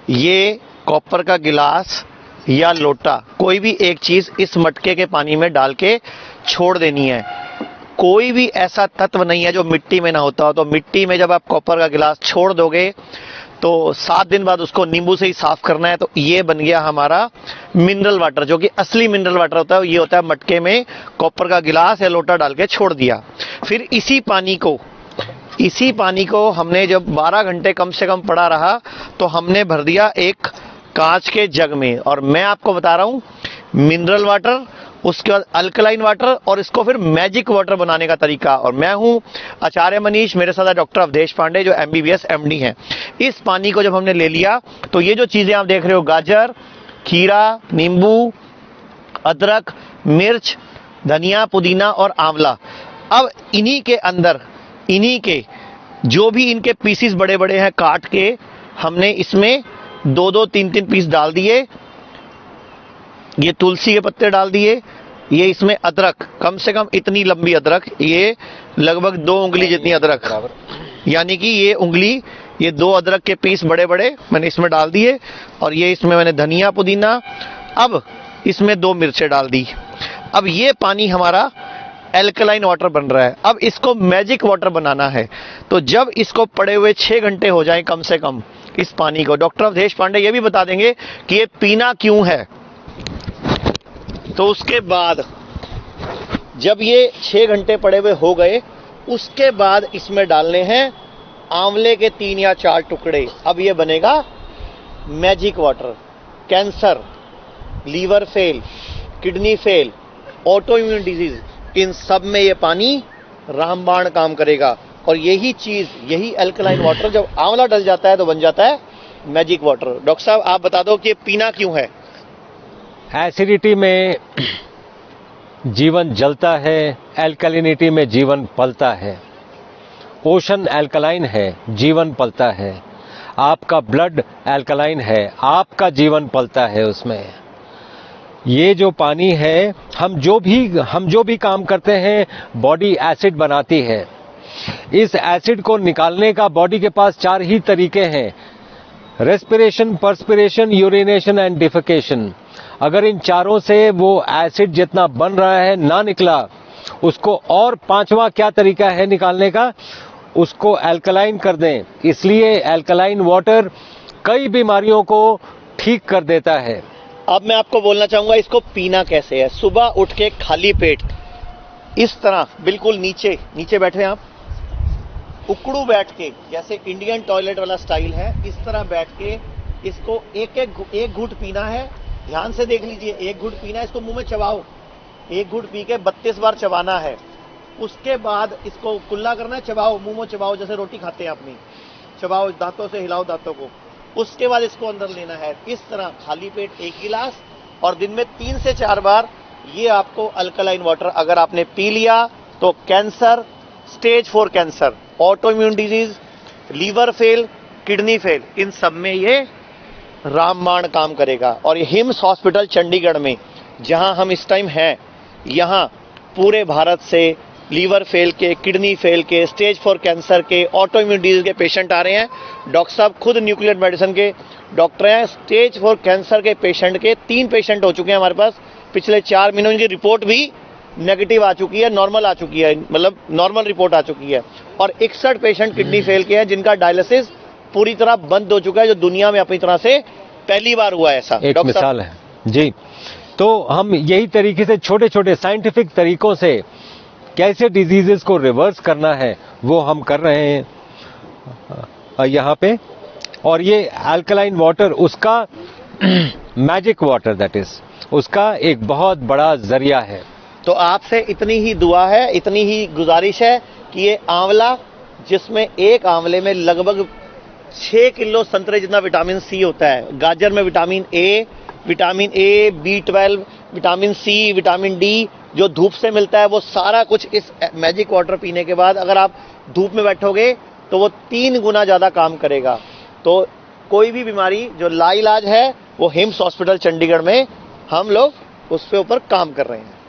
ये कॉपर का गिलास या लोटा, कोई भी एक चीज इस मटके के पानी में डाल के छोड़ देनी है। कोई भी ऐसा तत्व नहीं है जो मिट्टी में ना होता हो। तो मिट्टी में जब आप कॉपर का गिलास छोड़ दोगे तो 7 दिन बाद उसको नींबू से ही साफ करना है। तो ये बन गया हमारा मिनरल वाटर, जो कि असली मिनरल वाटर होता है। ये होता है मटके में कॉपर का गिलास या लोटा डाल के छोड़ दिया। फिर इसी पानी को हमने जब 12 घंटे कम से कम पड़ा रहा तो हमने भर दिया एक कांच के जग में। और मैं आपको बता रहा हूं मिनरल वाटर, उसके बाद अल्कलाइन वाटर और इसको फिर मैजिक वाटर बनाने का तरीका। और मैं हूं आचार्य मनीष, मेरे साथ डॉक्टर अवधेश पांडे जो MBBS MD हैं। इस पानी को जब हमने ले लिया तो ये जो चीजें आप देख रहे हो, गाजर, खीरा, नींबू, अदरक, मिर्च, धनिया, पुदीना और आंवला, अब इन्हीं के अंदर, इन्हीं के जो भी इनके पीसीस बड़े बड़े हैं काट के हमने इसमें 2-2, 3-3 पीस डाल दिए। ये तुलसी के पत्ते डाल दिए। ये इसमें अदरक, कम से कम इतनी लंबी अदरक, ये लगभग 2 उंगली जितनी अदरक, यानी कि ये उंगली, ये 2 अदरक के पीस बड़े बड़े मैंने इसमें डाल दिए। और ये इसमें मैंने धनिया, पुदीना, अब इसमें 2 मिर्चें डाल दी। अब ये पानी हमारा एल्कलाइन वाटर बन रहा है। अब इसको मैजिक वाटर बनाना है। तो जब इसको पड़े हुए 6 घंटे हो जाएं कम से कम इस पानी को, डॉक्टर अवधेश पांडे ये भी बता देंगे कि ये पीना क्यों है। तो उसके बाद जब ये 6 घंटे पड़े हुए हो गए, उसके बाद इसमें डालने हैं आंवले के 3 या 4 टुकड़े। अब ये बनेगा magic water. Cancer, liver fail, kidney fail, autoimmune disease, इन सब में ये पानी रामबाण काम करेगा। और यही चीज, यही अल्कलाइन वाटर जब आंवला डल जाता है तो बन जाता है मैजिक वाटर। डॉक्टर साहब आप बता दो कि ये पीना क्यों है। एसिडिटी में जीवन जलता है, एल्कलिनिटी में जीवन पलता है। ओशन एल्कलाइन है, जीवन पलता है। आपका ब्लड एल्कलाइन है, आपका जीवन पलता है उसमें। ये जो पानी है, हम जो भी काम करते हैं बॉडी एसिड बनाती है। इस एसिड को निकालने का बॉडी के पास 4 ही तरीके हैं, respiration, perspiration, urination and defecation. अगर इन चारों से वो एसिड जितना बन रहा है ना निकला, उसको और 5वां क्या तरीका है निकालने का, उसको एल्कलाइन कर दें। इसलिए एल्कलाइन वाटर कई बीमारियों को ठीक कर देता है। अब मैं आपको बोलना चाहूंगा इसको पीना कैसे है। सुबह उठ के खाली पेट इस तरह बिल्कुल नीचे बैठे आप, उकड़ू बैठ के, जैसे इंडियन टॉयलेट वाला स्टाइल है, इस तरह बैठ के इसको एक घूंट पीना है। ध्यान से देख लीजिए, एक घूंट पीना है, इसको मुंह में चबाओ। एक घूंट पी के 32 बार चबाना है। उसके बाद इसको कुल्ला करना है, चबाओ, मुंह में चबाओ, जैसे रोटी खाते हैं अपनी, चबाओ, दांतों से हिलाओ दांतों को। उसके बाद इसको अंदर लेना है इस तरह खाली पेट 1 गिलास, और दिन में 3 से 4 बार ये आपको अल्कलाइन वाटर अगर आपने पी लिया तो cancer, stage 4 cancer, autoimmune disease, liver fail, kidney fail, इन सब में ये रामबाण काम करेगा। और ये हिम्स हॉस्पिटल चंडीगढ़ में जहां हम इस टाइम हैं, यहां पूरे भारत से लीवर फेल के, किडनी फेल के, स्टेज 4 कैंसर के, ऑटो इम्यून डिजीज के पेशेंट आ रहे हैं। डॉक्टर साहब खुद न्यूक्लियर मेडिसिन के डॉक्टर हैं। स्टेज 4 कैंसर के पेशेंट के 3 पेशेंट हो चुके हैं हमारे पास पिछले 4 महीनों। की रिपोर्ट भी नेगेटिव आ चुकी है, नॉर्मल आ चुकी है, मतलब नॉर्मल रिपोर्ट आ चुकी है। और 61 पेशेंट किडनी फेल के हैं जिनका डायलिसिस पूरी तरह बंद हो चुका है, जो दुनिया में अपनी तरह से पहली बार हुआ है। ऐसा एक मिसाल है जी। तो हम यही तरीके से छोटे छोटे साइंटिफिक तरीकों से कैसे डिजीजेस को रिवर्स करना है वो हम कर रहे हैं यहाँ पे। और ये अल्कलाइन वाटर उसका मैजिक वाटर, दैट इज उसका एक बहुत बड़ा जरिया है। तो आपसे इतनी ही दुआ है, इतनी ही गुजारिश है कि ये आंवला, जिसमें एक आंवले में लगभग 6 किलो संतरे जितना विटामिन सी होता है, गाजर में vitamin A, B12, vitamin C, vitamin D जो धूप से मिलता है, वो सारा कुछ इस मैजिक वाटर पीने के बाद अगर आप धूप में बैठोगे तो वो 3 गुना ज्यादा काम करेगा। तो कोई भी बीमारी जो लाइलाज है वो हिम्स हॉस्पिटल चंडीगढ़ में हम लोग उस पे ऊपर काम कर रहे हैं।